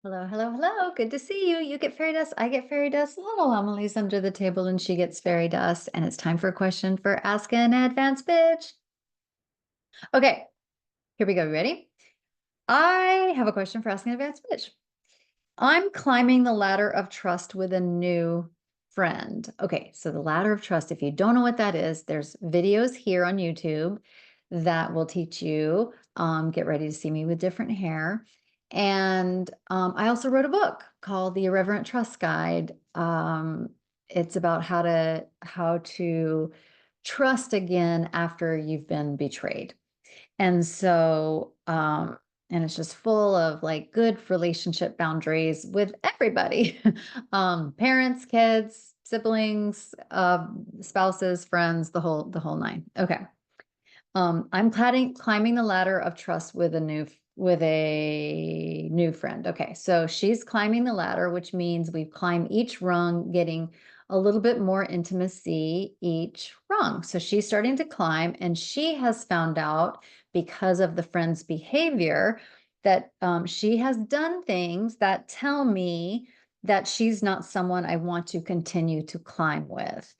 Hello, hello, hello. Good to see you. You get fairy dust. I get fairy dust. Little Emily's under the table and she gets fairy dust. And it's time for a question for Ask an Advanced Bitch. Okay, here we go. You ready? I have a question for Ask an Advanced Bitch. I'm climbing the ladder of trust with a new friend. Okay, so the ladder of trust, if you don't know what that is, there's videos here on YouTube that will teach you. Get ready to see me with different hair. And I also wrote a book called The Irreverent Trust Guide. It's about how to trust again after you've been betrayed. And so, and it's just full of like good relationship boundaries with everybody, parents, kids, siblings, spouses, friends, the whole nine. Okay. I'm climbing the ladder of trust with a new friend. Okay, so she's climbing the ladder, which means we've climbed each rung, getting a little bit more intimacy each rung. So she's starting to climb, and she has found out because of the friend's behavior that she has done things that tell me that she's not someone I want to continue to climb with.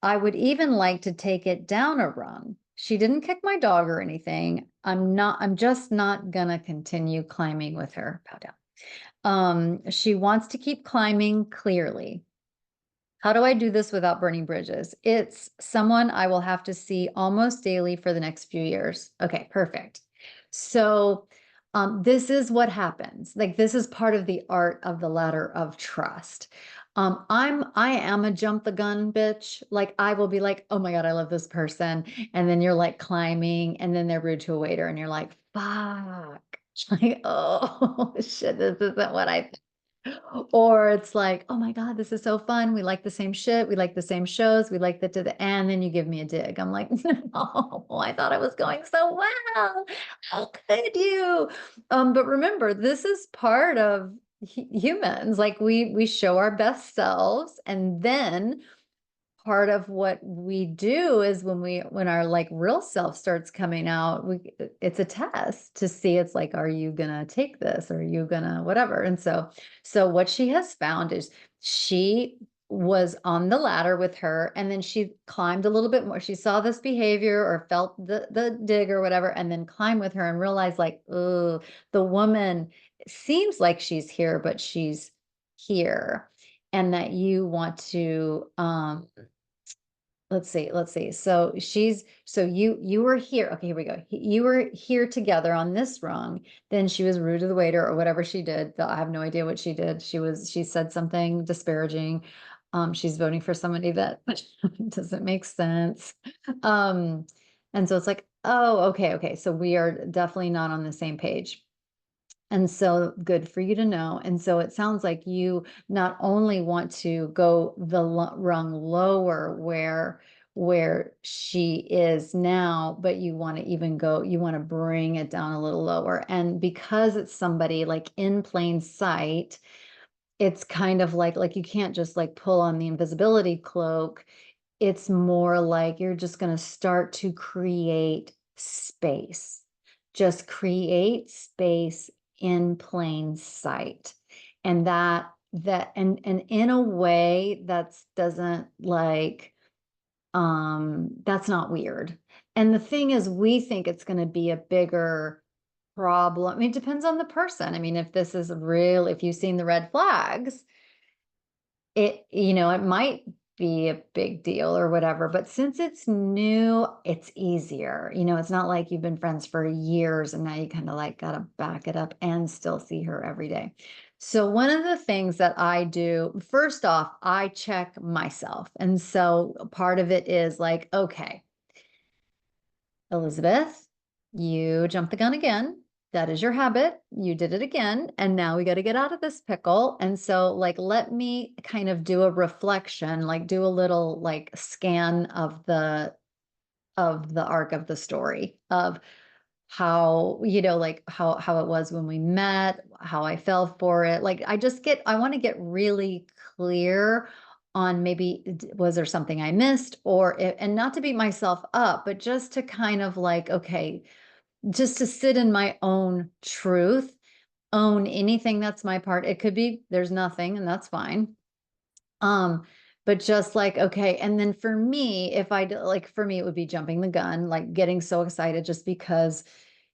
I would even like to take it down a rung. She didn't kick my dog or anything. I'm just not gonna continue climbing with her. Bow down. She wants to keep climbing clearly. How do I do this without burning bridges? It's someone I will have to see almost daily for the next few years. Okay, perfect. So this is what happens. Like this is part of the art of the ladder of trust. I am a jump the gun bitch. Like I will be like, oh my God, I love this person. And then you're like climbing and then they're rude to a waiter and you're like, fuck. Like, oh shit, this isn't what I or it's like, oh my God, this is so fun. We like the same shit. We like the same shows. We like the and then you give me a dig. I'm like, no, I thought it was going so well. How could you? But remember, this is part of humans. Like we show our best selves, and then part of what we do is when our like real self starts coming out, it's a test to see, it's like, are you gonna take this, or are you gonna whatever? And so what she has found is she was on the ladder with her, and then she climbed a little bit more. She saw this behavior or felt the dig or whatever, and then climbed with her and realized like, oh, the woman seems like she's here, but she's here. And that you want to let's see. So you were here. Okay, here we go. You were here together on this rung. Then she was rude to the waiter or whatever she did. I have no idea what she did. She said something disparaging. She's voting for somebody that doesn't make sense. Um, and so it's like, oh, okay. So we are definitely not on the same page. And so good for you to know. And so it sounds like you not only want to go the rung lower where she is now, but you want to even go, you want to bring it down a little lower. And because it's somebody like in plain sight, it's kind of like you can't just like pull on the invisibility cloak. It's more like you're just going to start to create space. Just create space in plain sight. And and in a way that's doesn't like that's not weird. And the thing is, we think it's going to be a bigger problem. I mean, it depends on the person. I mean, if this is real, if you've seen the red flags, it might be a big deal or whatever, but since it's new, it's easier. It's not like you've been friends for years and now you kind of like got to back it up and still see her every day. So one of the things that I do, first off, I check myself. And so part of it is like, okay, Elizabeth, you jumped the gun again. That is your habit. You did it again. And now we got to get out of this pickle. And so, like, let me kind of do a reflection, like do a little like scan of the arc of the story of how, like how it was when we met, how I fell for it. Like I want to get really clear on maybe was there something I missed and not to beat myself up, but just to kind of like, okay, just to sit in my own truth own anything that's my part. It could be there's nothing, and that's fine. Um, but just like, okay, and then for me, if I like, for me, it would be jumping the gun, like getting so excited just because,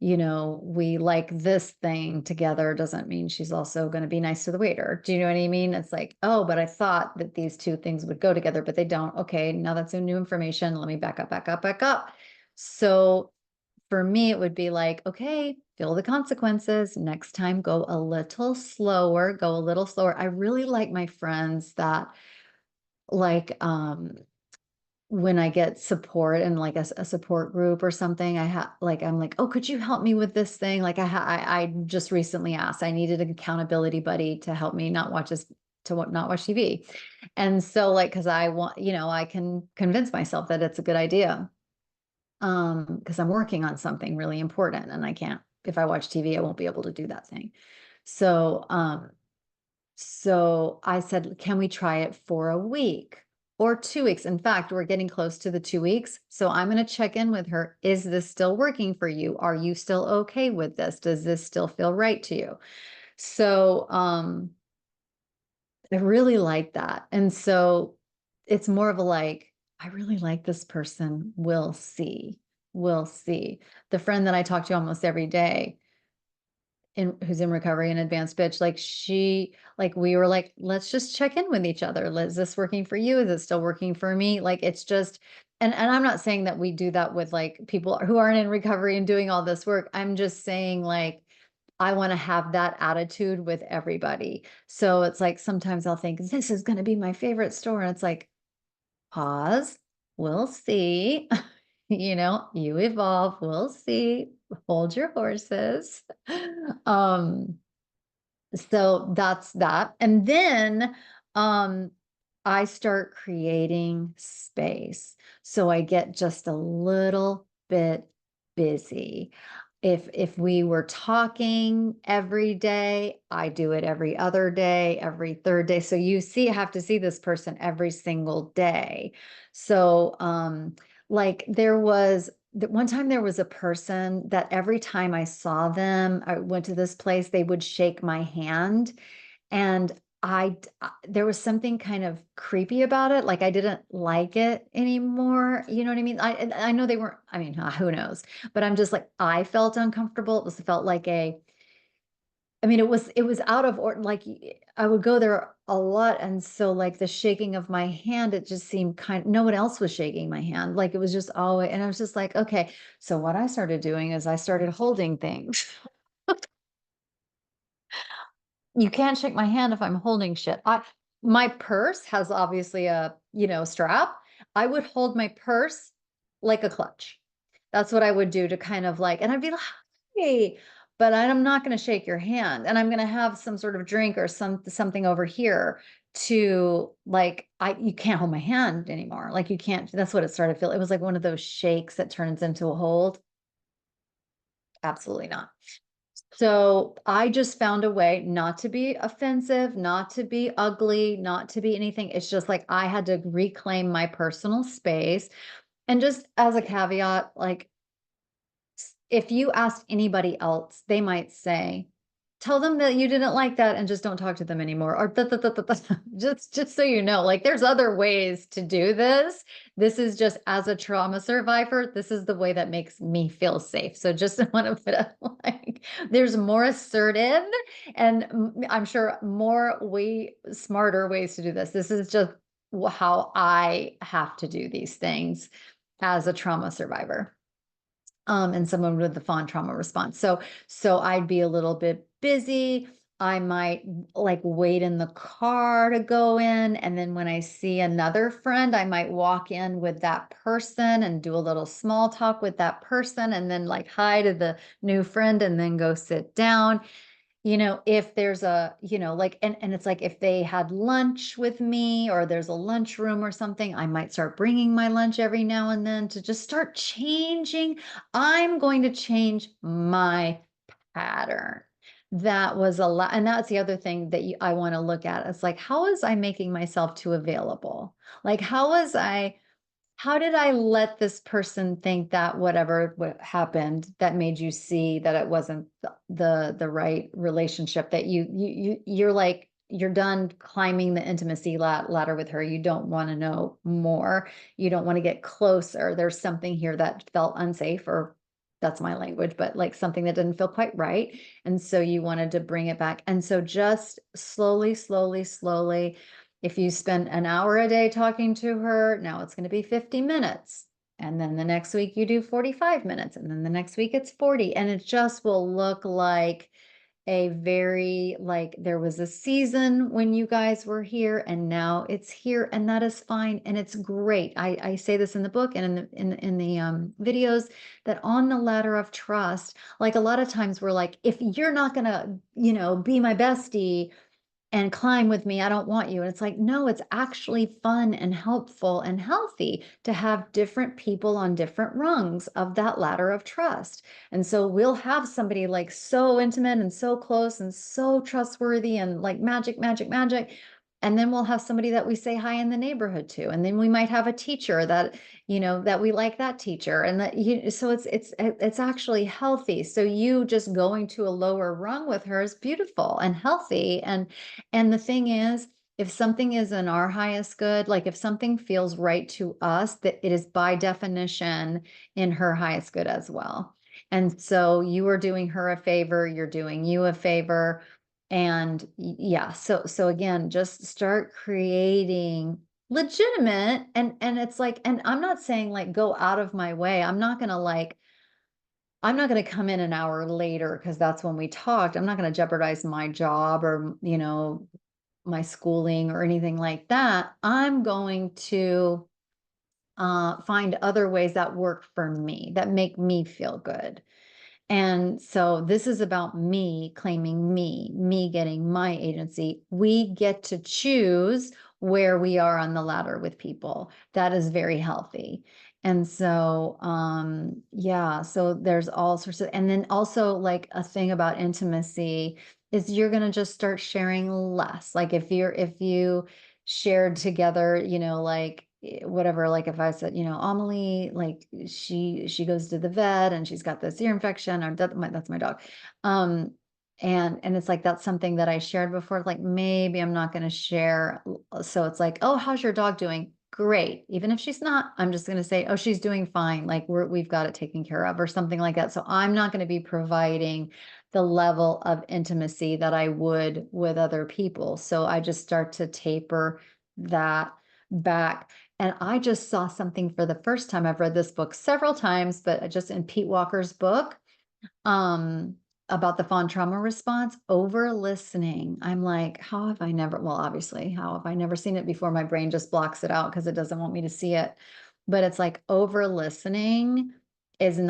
we like this thing together doesn't mean she's also going to be nice to the waiter. Do you know what I mean? It's like, oh, but I thought that these two things would go together, but they don't. Okay, now that's some new information. Let me back up, back up, back up. So for me, it would be like, okay, feel the consequences. Next time, go a little slower, go a little slower. I really like my friends that like, when I get support in like a support group or something, I'm like, oh, could you help me with this thing? Like I just recently asked, I needed an accountability buddy to help me not watch this, not watch TV. And so like, cause I want, I can convince myself that it's a good idea. Cause I'm working on something really important and I can't, if I watch TV, I won't be able to do that thing. So, so I said, can we try it for a week or 2 weeks? In fact, we're getting close to the 2 weeks. So I'm going to check in with her. Is this still working for you? Are you still okay with this? Does this still feel right to you? So, I really like that. And so it's more of a like, I really like this person. We'll see. We'll see. The friend that I talk to almost every day, who's in recovery and advanced bitch, like we were like, let's just check in with each other. Is this working for you? Is it still working for me? Like, it's just, and I'm not saying that we do that with like people who aren't in recovery and doing all this work. I'm just saying like, I want to have that attitude with everybody. So it's like, sometimes I'll think this is going to be my favorite store. And it's like, pause, we'll see. You evolve, we'll see. Hold your horses. Um, so that's that. And then I start creating space. So I get just a little bit busy. If we were talking every day, I do it every other day, every third day. So have to see this person every single day. So like one time there was a person that every time I saw them, I went to this place, they would shake my hand. And there was something kind of creepy about it. Like I didn't like it anymore. You know what I mean? I know they weren't, I mean, who knows, but I'm just like, I felt uncomfortable. Felt like it was out of order. Like I would go there a lot. And so like the shaking of my hand, it just seemed no one else was shaking my hand. Like it was just always, and I was just like, okay. So what I started doing is I started holding things. You can't shake my hand if I'm holding shit. My purse has obviously a, strap. I would hold my purse like a clutch. That's what I would do to kind of like, and I'd be like, hey, but I'm not going to shake your hand. And I'm going to have some sort of drink or something over here to like, you can't hold my hand anymore. Like you can't, that's what it started to feel. It was like one of those shakes that turns into a hold. Absolutely not. So I just found a way not to be offensive, not to be ugly, not to be anything. It's just like I had to reclaim my personal space. And just as a caveat, like if you ask anybody else, they might say, tell them that you didn't like that and just don't talk to them anymore. Or just so you know, like there's other ways to do this. This is just as a trauma survivor, this is the way that makes me feel safe. So just want to put up like there's more assertive and I'm sure more way smarter ways to do this. This is just how I have to do these things as a trauma survivor and someone with the fawn trauma response. So I'd be a little bit busy. I might like wait in the car to go in. And then when I see another friend, I might walk in with that person and do a little small talk with that person and then like hi to the new friend and then go sit down. If there's like, and it's like if they had lunch with me or there's a lunchroom or something, I might start bringing my lunch every now and then to just start changing. I'm going to change my pattern. That was a lot. And that's the other thing that I want to look at. It's like, how was I making myself too available? Like, how was I how did I let this person think that whatever what happened that made you see that it wasn't the right relationship, that you're like, you're done climbing the intimacy ladder with her. You don't want to know more. You don't want to get closer. There's something here that felt unsafe, or that's my language, but like something that didn't feel quite right. And so you wanted to bring it back. And so just slowly, slowly, slowly, if you spend an hour a day talking to her, now it's going to be 50 minutes. And then the next week you do 45 minutes. And then the next week it's 40. And it just will look like a very, like, there was a season when you guys were here and now it's here, and that is fine. And it's great. I say this in the book and in the videos, that on the ladder of trust, like a lot of times we're like, if you're not gonna, be my bestie and climb with me, I don't want you. And it's like, no, it's actually fun and helpful and healthy to have different people on different rungs of that ladder of trust. And so we'll have somebody like so intimate and so close and so trustworthy and like magic, magic, magic. And then we'll have somebody that we say hi in the neighborhood to. And then we might have a teacher that, that we like that teacher. And that so it's actually healthy. So you just going to a lower rung with her is beautiful and healthy. And the thing is, if something is in our highest good, like if something feels right to us, that it is by definition in her highest good as well. And so you are doing her a favor, you're doing you a favor. And yeah, so again, just start creating legitimate, and it's like, and I'm not saying like go out of my way. I'm not going to come in an hour later because that's when we talked. I'm not going to jeopardize my job or, my schooling or anything like that. I'm going to find other ways that work for me, that make me feel good. And so this is about me claiming me getting my agency. We get to choose where we are on the ladder with people. That is very healthy. And so, yeah, so there's all sorts of, and then also like a thing about intimacy is you're going to just start sharing less. Like if you shared together, like whatever, like if I said, Amelie, like she goes to the vet and she's got this ear infection, or that's my dog. And it's like, that's something that I shared before, like maybe I'm not going to share. So it's like, oh, how's your dog doing? Great. Even if she's not, I'm just going to say, oh, she's doing fine. Like we've got it taken care of, or something like that. So I'm not going to be providing the level of intimacy that I would with other people. So I just start to taper that back. And I just saw something for the first time. I've read this book several times, but just in Pete Walker's book, um, about the fawn trauma response, over listening. I'm like, how have I never, well, obviously, how have I never seen it before? My brain just blocks it out because it doesn't want me to see it. But it's like over listening is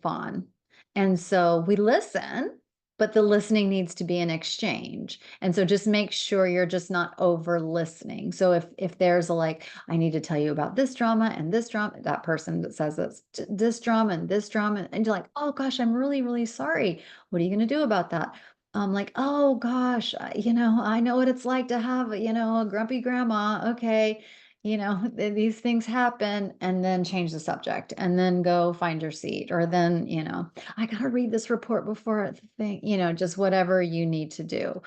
fawn. And so we listen, but the listening needs to be an exchange. And so just make sure you're just not over listening. So if there's a like, I need to tell you about this drama and this drama, that person that says this drama and this drama, and you're like, oh gosh, I'm really, really sorry. What are you going to do about that? I'm like, oh gosh, I know what it's like to have, a grumpy grandma. Okay. These things happen, and then change the subject and then go find your seat, or then, I got to read this report before the thing, just whatever you need to do.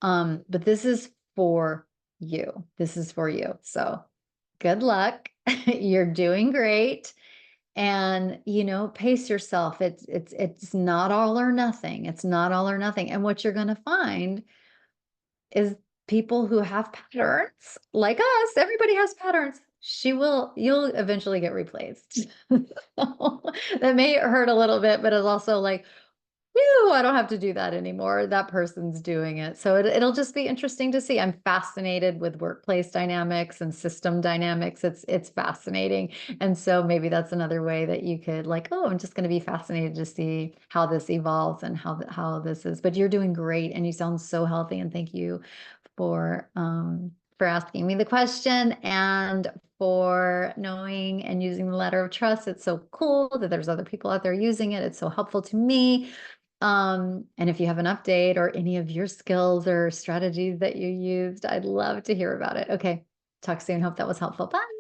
But this is for you. This is for you. So good luck. You're doing great. And, pace yourself. It's not all or nothing. It's not all or nothing. And what you're going to find is people who have patterns like us. Everybody has patterns. You'll eventually get replaced. That may hurt a little bit, but it's also like, whew, I don't have to do that anymore. That person's doing it. So it'll just be interesting to see. I'm fascinated with workplace dynamics and system dynamics. It's fascinating. And so maybe that's another way that you could like, oh, I'm just going to be fascinated to see how this evolves and how this is. But you're doing great and you sound so healthy. And thank you for asking me the question and for knowing and using the ladder of trust. It's so cool that there's other people out there using it. It's so helpful to me. And if you have an update or any of your skills or strategies that you used, I'd love to hear about it. Okay. Talk soon. Hope that was helpful. Bye.